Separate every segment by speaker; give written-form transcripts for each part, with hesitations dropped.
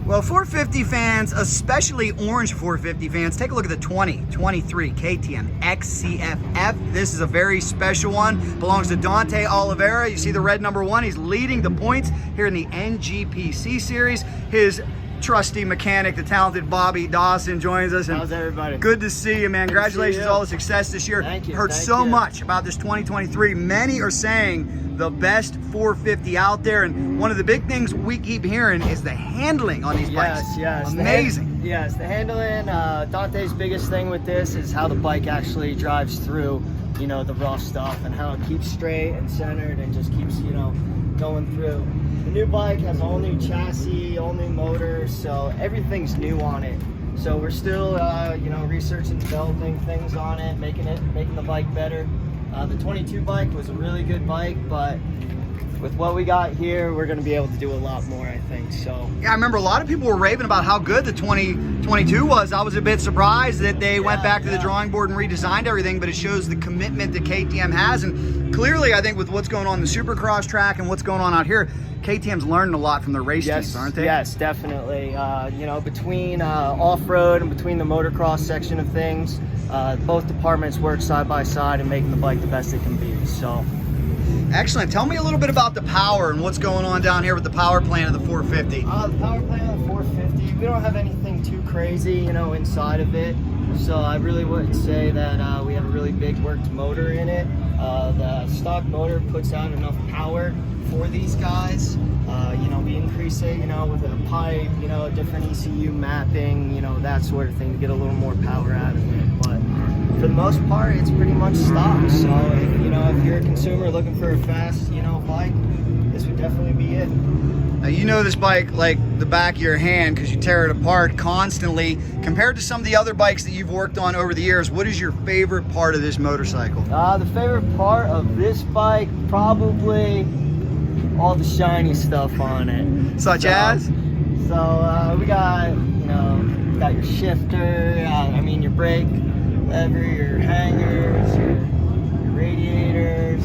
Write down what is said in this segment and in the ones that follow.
Speaker 1: Well, 450 fans, especially orange 450 fans, take a look at the 2023 KTM XC-F. This is a very special one. Belongs to Dante Oliveira. You see the red number 1. He's leading the points here in the NGPC series. His trusty mechanic, the talented Bobby Dawson, joins us.
Speaker 2: How's everybody?
Speaker 1: Good to see you, man. Congratulations on all the success this year.
Speaker 2: Thank you.
Speaker 1: Heard so much about this 2023. Many are saying the best 450 out there, and one of the big things we keep hearing is the handling on these bikes.
Speaker 2: Yes.
Speaker 1: Amazing.
Speaker 2: Yes, the handling. Dante's biggest thing with this is how the bike actually drives through, you know, the rough stuff, and how it keeps straight and centered and just keeps, you know, going through. The new bike has all new chassis, all new motors, so everything's new on it. So we're still, you know, researching, developing things on it, making the bike better. The 22 bike was a really good bike, but with what we got here, we're going to be able to do a lot more, I think. So
Speaker 1: yeah, I remember a lot of people were raving about how good the 2022 was. I was a bit surprised that they went back to the drawing board and redesigned everything, but it shows the commitment that KTM has. And clearly, I think with what's going on in the Supercross track and what's going on out here, KTM's learned a lot from the race teams, aren't they?
Speaker 2: Yes, definitely. You know, between off-road and between the motocross section of things, both departments work side by side and making the bike the best it can be. So.
Speaker 1: Excellent. Tell me a little bit about the power and what's going on down here with the power plant of the 450.
Speaker 2: The power plant of the 450, we don't have anything too crazy, you know, inside of it. So I really wouldn't say that we have a really big worked motor in it. The stock motor puts out enough power for these guys. You know, we increase it, you know, with a pipe, you know, different ECU mapping, you know, that sort of thing to get a little more power out of it. But for the most part, it's pretty much stock. So, you know, if you're a consumer looking for a fast, you know, bike, this would definitely be it.
Speaker 1: Now, you know this bike like the back of your hand because you tear it apart constantly. Compared to some of the other bikes that you've worked on over the years, what is your favorite part of this motorcycle?
Speaker 2: The favorite part of this bike, probably all the shiny stuff on it.
Speaker 1: Such as?
Speaker 2: So we got, you know, got your shifter, I mean your brake lever, your hangers, your radiators,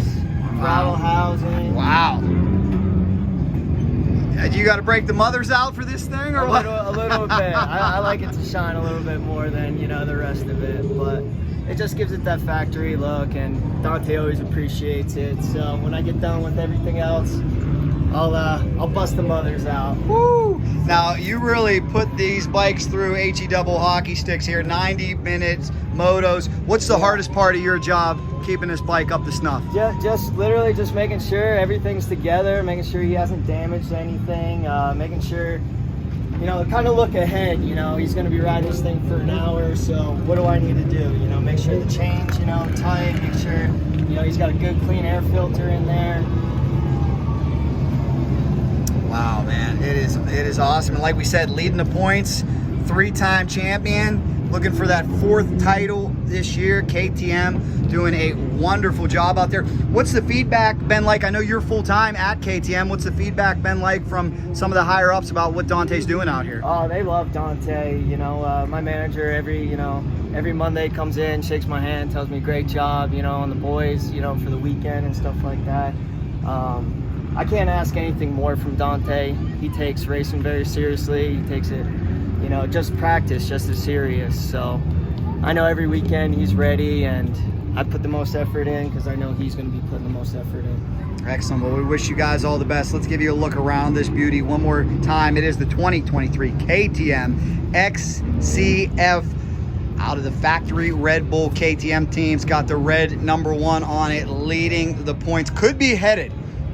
Speaker 2: throttle housing.
Speaker 1: Wow. You got to break the mothers out for this thing, or what?
Speaker 2: A little bit. I like it to shine a little bit more than, you know, the rest of it, but it just gives it that factory look, and Dante always appreciates it. So when I get done with everything else, I'll bust the mothers out.
Speaker 1: Woo! Now you really put these bikes through HE double hockey sticks here, 90 minutes motos. What's the hardest part of your job keeping this bike up to snuff?
Speaker 2: Just literally just making sure everything's together, making sure he hasn't damaged anything, making sure, you know, kind of look ahead. You know, he's going to be riding this thing for an hour, so what do I need to do? You know, make sure the chain's, you know, tight, make sure, you know, he's got a good clean air filter in there.
Speaker 1: Wow, man, it is awesome. And like we said, leading the points, 3-time champion, looking for that 4th title this year. KTM doing a wonderful job out there. What's the feedback been like? I know you're full-time at KTM. What's the feedback been like from some of the higher-ups about what Dante's doing out here?
Speaker 2: Oh, they love Dante. You know, my manager every Monday comes in, shakes my hand, tells me great job, you know, on the boys, you know, for the weekend and stuff like that. I can't ask anything more from Dante. He takes racing very seriously. He takes it, you know, just practice, just as serious. So I know every weekend he's ready, and I put the most effort in because I know he's going to be putting the most effort in.
Speaker 1: Excellent. Well, we wish you guys all the best. Let's give you a look around this beauty one more time. It is the 2023 KTM XC-F out of the factory Red Bull KTM teams. Got the red number 1 on it, leading the points. Could be headed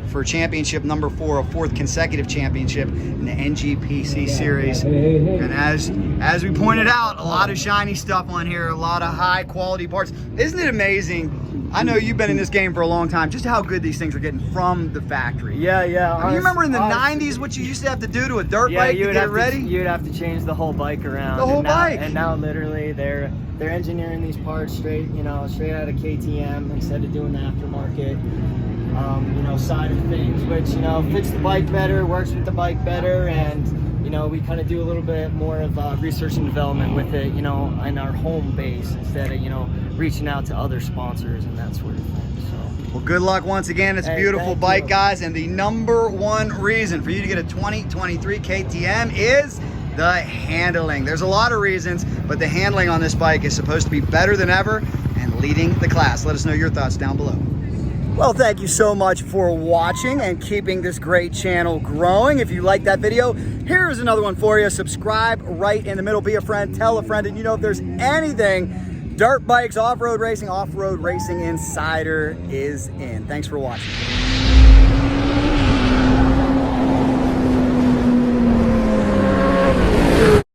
Speaker 1: for championship number 4, a 4th consecutive championship in the NGPC series. And as we pointed out, a lot of shiny stuff on here, a lot of high quality parts. Isn't it amazing? I know you've been in this game for a long time, just how good these things are getting from the factory.
Speaker 2: Yeah.
Speaker 1: You remember in the 90s what you used to have to do to a dirt bike to get it ready?
Speaker 2: You'd have to change the whole bike around.
Speaker 1: The whole bike.
Speaker 2: And now literally they're engineering these parts straight out of KTM instead of doing the aftermarket. You know, side of things, which, you know, fits the bike better, works with the bike better, and, you know, we kind of do a little bit more of research and development with it, you know, in our home base instead of, you know, reaching out to other sponsors and that sort of thing. So,
Speaker 1: well, good luck once again. It's a beautiful bike, guys, and the number 1 reason for you to get a 2023 KTM is the handling. There's a lot of reasons, but the handling on this bike is supposed to be better than ever and leading the class. Let us know your thoughts down below. Well, thank you so much for watching and keeping this great channel growing. If you like that video, here's another one for you. Subscribe right in the middle, be a friend, tell a friend, and you know, if there's anything dirt bikes, off-road Racing Insider is in. Thanks for watching.